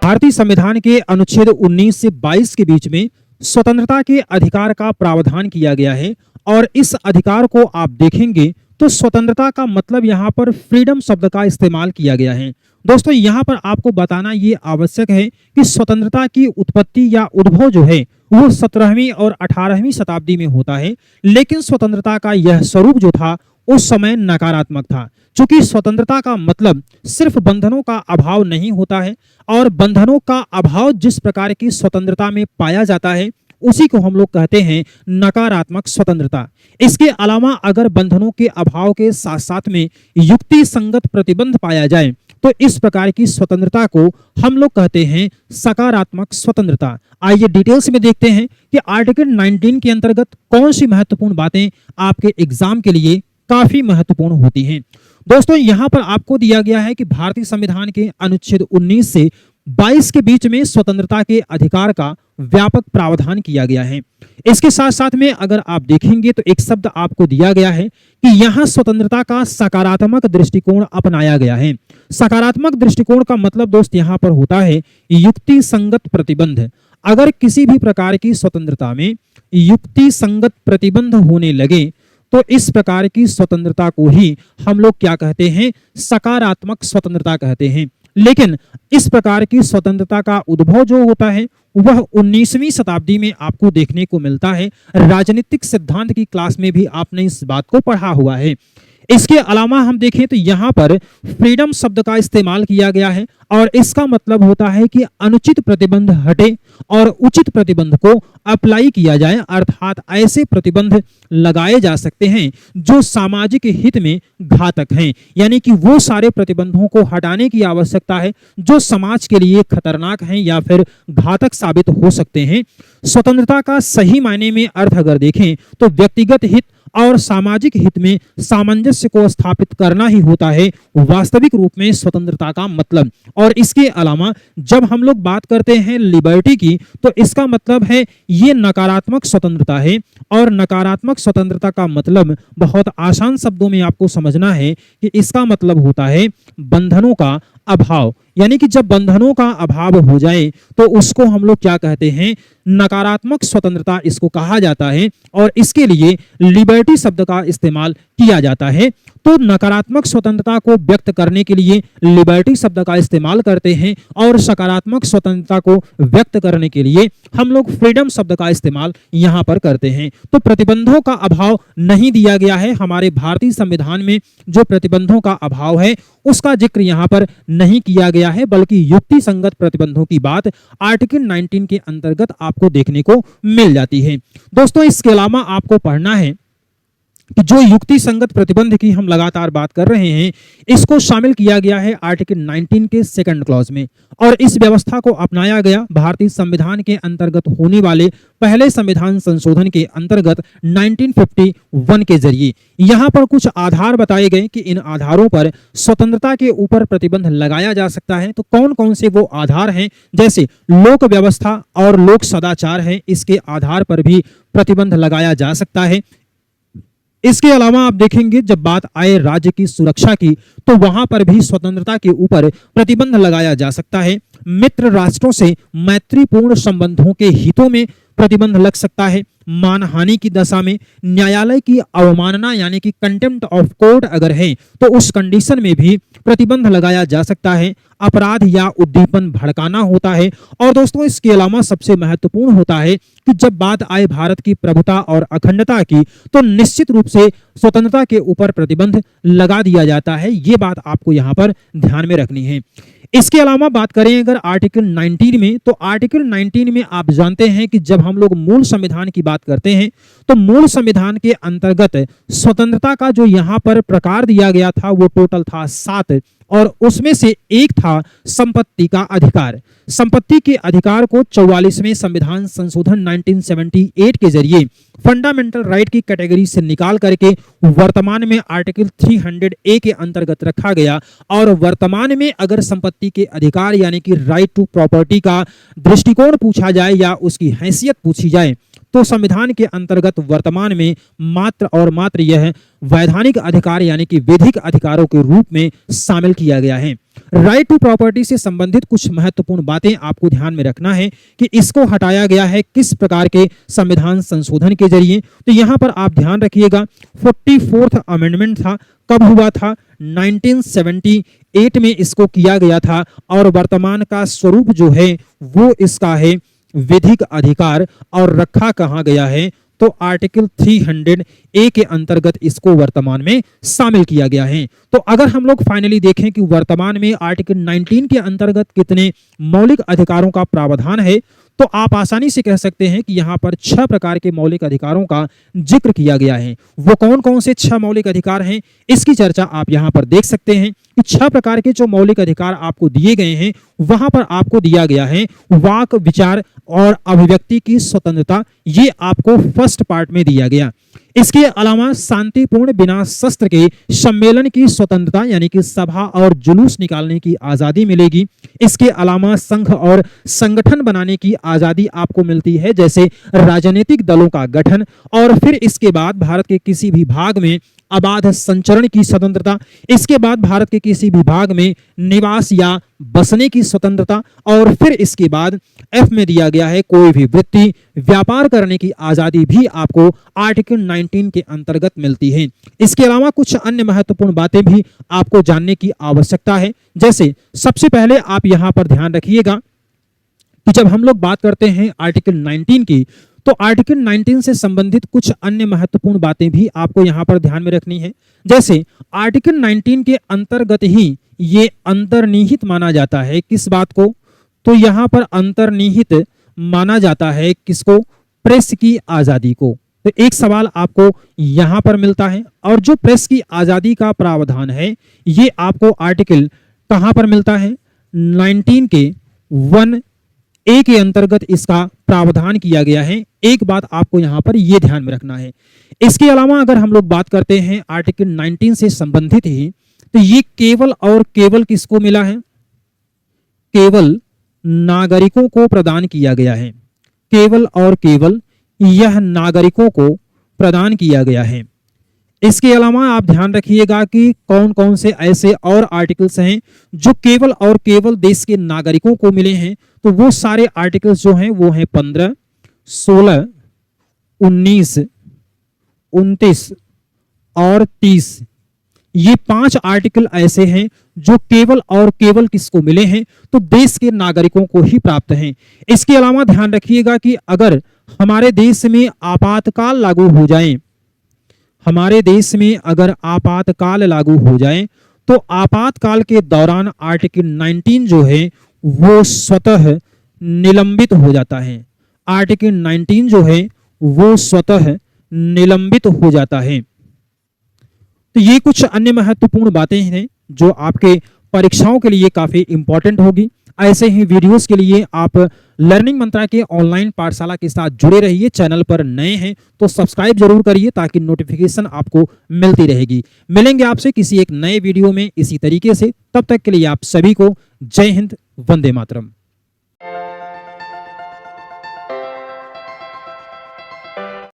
भारतीय संविधान के अनुच्छेद 19 से 22 के बीच में स्वतंत्रता के अधिकार का प्रावधान किया गया है और इस अधिकार को आप देखेंगे तो स्वतंत्रता का मतलब यहाँ पर फ्रीडम शब्द का इस्तेमाल किया गया है। दोस्तों यहाँ पर आपको बताना ये आवश्यक है कि स्वतंत्रता की उत्पत्ति या उद्भव जो है वो 17वीं और 18वीं शताब्दी में होता है, लेकिन स्वतंत्रता का यह स्वरूप जो था उस समय नकारात्मक था। चूंकि स्वतंत्रता का मतलब सिर्फ बंधनों का अभाव नहीं होता है और बंधनों का अभाव जिस प्रकार की स्वतंत्रता में पाया जाता है उसी को हम लोग कहते हैं नकारात्मक स्वतंत्रता। इसके अलावा अगर बंधनों के अभाव के साथ साथ में युक्ति संगत प्रतिबंध पाया जाए तो इस प्रकार की स्वतंत्रता को हम लोग कहते हैं सकारात्मक स्वतंत्रता। आइए डिटेल्स में देखते हैं कि आर्टिकल 19 के अंतर्गत कौन सी महत्वपूर्ण बातें आपके एग्जाम के लिए काफी महत्वपूर्ण होती हैं। दोस्तों यहां पर आपको दिया गया है कि भारतीय संविधान के अनुच्छेद 19 से 22 के बीच में स्वतंत्रता के अधिकार का व्यापक प्रावधान किया गया है। इसके साथ साथ में अगर आप देखेंगे तो एक शब्द आपको दिया गया है कि यहां स्वतंत्रता का सकारात्मक दृष्टिकोण अपनाया गया है। सकारात्मक दृष्टिकोण का मतलब दोस्त यहां पर होता है युक्ति संगत प्रतिबंध। अगर किसी भी प्रकार की स्वतंत्रता में युक्ति संगत प्रतिबंध होने लगे तो इस प्रकार की स्वतंत्रता को ही हम लोग क्या कहते हैं, सकारात्मक स्वतंत्रता कहते हैं। लेकिन इस प्रकार की स्वतंत्रता का उद्भव जो होता है वह 19वीं शताब्दी में आपको देखने को मिलता है। राजनीतिक सिद्धांत की क्लास में भी आपने इस बात को पढ़ा हुआ है। इसके अलावा हम देखें तो यहाँ पर फ्रीडम शब्द का इस्तेमाल किया गया है और इसका मतलब होता है कि अनुचित प्रतिबंध हटे और उचित प्रतिबंध को अप्लाई किया जाए, अर्थात ऐसे प्रतिबंध लगाए जा सकते हैं जो सामाजिक हित में घातक हैं, यानी कि वो सारे प्रतिबंधों को हटाने की आवश्यकता है जो समाज के लिए खतरनाक हैं या फिर घातक साबित हो सकते हैं। स्वतंत्रता का सही मायने में अर्थ अगर देखें तो व्यक्तिगत हित और सामाजिक हित में सामंजस्य को स्थापित करना ही होता है वास्तविक रूप में स्वतंत्रता का मतलब। और इसके अलावा जब हम लोग बात करते हैं लिबर्टी की तो इसका मतलब है ये नकारात्मक स्वतंत्रता है और नकारात्मक स्वतंत्रता का मतलब बहुत आसान शब्दों में आपको समझना है कि इसका मतलब होता है बंधनों का अभाव, यानी कि जब बंधनों का अभाव हो जाए तो उसको हम लोग क्या कहते हैं, नकारात्मक स्वतंत्रता इसको कहा जाता है और इसके लिए लिबर्टी शब्द का इस्तेमाल किया जाता है। तो नकारात्मक स्वतंत्रता को व्यक्त करने के लिए लिबर्टी शब्द का इस्तेमाल करते हैं और सकारात्मक स्वतंत्रता को व्यक्त करने के लिए हम लोग फ्रीडम शब्द का इस्तेमाल यहाँ पर करते हैं। तो प्रतिबंधों का अभाव नहीं दिया गया है हमारे भारतीय संविधान में, जो प्रतिबंधों का अभाव है उसका जिक्र यहाँ पर नहीं किया गया है, बल्कि युक्ति संगत प्रतिबंधों की बात आर्टिकल 19 के अंतर्गत आपको देखने को मिल जाती है। दोस्तों इसके अलावा आपको पढ़ना है कि जो युक्ति संगत प्रतिबंध की हम लगातार बात कर रहे हैं इसको शामिल किया गया है आर्टिकल 19 के सेकंड क्लॉज में और इस व्यवस्था को अपनाया गया भारतीय संविधान के अंतर्गत होने वाले पहले संविधान संशोधन के अंतर्गत 1951 के जरिए। यहाँ पर कुछ आधार बताए गए कि इन आधारों पर स्वतंत्रता के ऊपर प्रतिबंध लगाया जा सकता है। तो कौन कौन से वो आधार हैं, जैसे लोक व्यवस्था और लोक सदाचार है, इसके आधार पर भी प्रतिबंध लगाया जा सकता है। इसके अलावा आप देखेंगे जब बात आए राज्य की सुरक्षा की तो वहां पर भी स्वतंत्रता के ऊपर प्रतिबंध लगाया जा सकता है। मित्र राष्ट्रों से मैत्रीपूर्ण संबंधों के हितों में प्रतिबंध लग सकता है। मानहानि की दशा में न्यायालय की अवमानना यानी कि कंटेम्प्ट ऑफ कोर्ट अगर है तो उस कंडीशन में भी प्रतिबंध लगाया जा सकता है। अपराध या उद्दीपन भड़काना होता है। और दोस्तों इसके अलावा सबसे महत्वपूर्ण होता है कि जब बात आए भारत की प्रभुता और अखंडता की तो निश्चित रूप से स्वतंत्रता के ऊपर प्रतिबंध लगा दिया जाता है। ये बात आपको यहाँ पर ध्यान में रखनी है। इसके अलावा बात करें अगर आर्टिकल 19 में तो आर्टिकल 19 में आप जानते हैं कि जब हम लोग मूल संविधान की बात करते हैं तो मूल संविधान के अंतर्गत स्वतंत्रता का जो यहाँ पर प्रकार दिया गया था वो टोटल था 7 और उसमें से एक था संपत्ति का अधिकार। संपत्ति के अधिकार को 44वें संविधान संशोधन 1978 के जरिए फंडामेंटल राइट की कैटेगरी से निकाल करके वर्तमान में आर्टिकल 300A के अंतर्गत रखा गया। और वर्तमान में अगर संपत्ति के अधिकार यानी कि राइट टू प्रॉपर्टी का दृष्टिकोण पूछा जाए या उसकी हैसियत पूछी जाए तो संविधान के अंतर्गत वर्तमान में मात्र और मात्र यह वैधानिक अधिकार यानी कि विधिक अधिकारों के रूप में शामिल किया गया है। राइट टू प्रॉपर्टी से संबंधित कुछ महत्वपूर्ण बातें आपको ध्यान में रखना है कि इसको हटाया गया है किस प्रकार के संविधान संशोधन के जरिए। तो यहाँ पर आप ध्यान रखिएगा 44th अमेंडमेंट था, कब हुआ था? 1978 में इसको किया गया था और वर्तमान का स्वरूप जो है वो इसका है विधिक अधिकार। और रखा कहाँ गया है? तो आर्टिकल 300A के अंतर्गत इसको वर्तमान में शामिल किया गया है। तो अगर हम लोग फाइनली देखें कि वर्तमान में आर्टिकल 19 के अंतर्गत कितने मौलिक अधिकारों का प्रावधान है, तो आप आसानी से कह सकते हैं कि यहाँ पर 6 प्रकार के मौलिक अधिकारों का जिक्र किया गया है। वो कौन कौन से 6 मौलिक अधिकार हैं, इसकी चर्चा आप यहाँ पर देख सकते हैं कि 6 प्रकार के जो मौलिक अधिकार आपको दिए गए हैं, वहां पर आपको दिया गया है वाक, विचार और अभिव्यक्ति की स्वतंत्रता, ये आपको फर्स्ट पार्ट में दिया गया। इसके अलावा शांतिपूर्ण बिना शस्त्र के सम्मेलन की स्वतंत्रता यानी कि सभा और जुलूस निकालने की आजादी मिलेगी। इसके अलावा संघ और संगठन बनाने की आजादी आपको मिलती है, जैसे राजनीतिक दलों का गठन। और फिर इसके बाद भारत के किसी भी भाग में अबाध संचरण की स्वतंत्रता, इसके बाद भारत के किसी भी भाग में निवास या बसने की स्वतंत्रता, और फिर इसके बाद एफ में दिया गया है कोई भी वृत्ति व्यापार करने की आजादी भी आपको आर्टिकल 19 के अंतर्गत मिलती है। इसके अलावा कुछ अन्य महत्वपूर्ण बातें भी आपको जानने की आवश्यकता है, जैसे सबसे पहले आप यहां पर ध्यान रखिएगा कि जब हम लोग बात करते हैं आर्टिकल 19 की, तो आर्टिकल 19 से संबंधित कुछ अन्य महत्वपूर्ण बातें भी आपको यहां पर ध्यान में रखनी है। जैसे आर्टिकल 19 के अंतर्गत ही ये अंतर्निहित माना जाता है किस बात को? तो यहां पर अंतर्निहित माना जाता है किसको? प्रेस की आजादी को। तो एक सवाल आपको यहां पर मिलता है, और जो प्रेस की आजादी का प्रावधान है ये आपको आर्टिकल कहां पर मिलता है? 19 के 1A के अंतर्गत इसका प्रावधान किया गया है। एक बात आपको यहां पर यह ध्यान में रखना है। इसके अलावा अगर हम लोग बात करते हैं आर्टिकल 19 से संबंधित ही, तो ये केवल और केवल किसको मिला है? केवल नागरिकों को प्रदान किया गया है। केवल और केवल यह नागरिकों को प्रदान किया गया है। इसके अलावा आप ध्यान रखिएगा कि कौन कौन से ऐसे और आर्टिकल्स हैं जो केवल और केवल देश के नागरिकों को मिले हैं। तो वो सारे आर्टिकल्स जो हैं वो हैं 15, 16, 19, 29 और 30। ये 5 आर्टिकल ऐसे हैं जो केवल और केवल किसको मिले हैं? तो देश के नागरिकों को ही प्राप्त हैं। इसके अलावा ध्यान रखिएगा कि अगर हमारे देश में आपातकाल लागू हो जाए, हमारे देश में अगर आपातकाल लागू हो जाए, तो आपातकाल के दौरान आर्टिकल 19 जो है वो स्वतः निलंबित हो जाता है। आर्टिकल 19 जो है वो स्वतः निलंबित हो जाता है। तो ये कुछ अन्य महत्वपूर्ण बातें हैं जो आपके परीक्षाओं के लिए काफी इंपॉर्टेंट होगी। ऐसे ही वीडियोस के लिए आप लर्निंग मंत्रा के ऑनलाइन पाठशाला के साथ जुड़े रहिए। चैनल पर नए हैं तो सब्सक्राइब जरूर करिए ताकि नोटिफिकेशन आपको मिलती रहेगी। मिलेंगे आपसे किसी एक नए वीडियो में इसी तरीके से। तब तक के लिए आप सभी को जय हिंद, वंदे मातरम।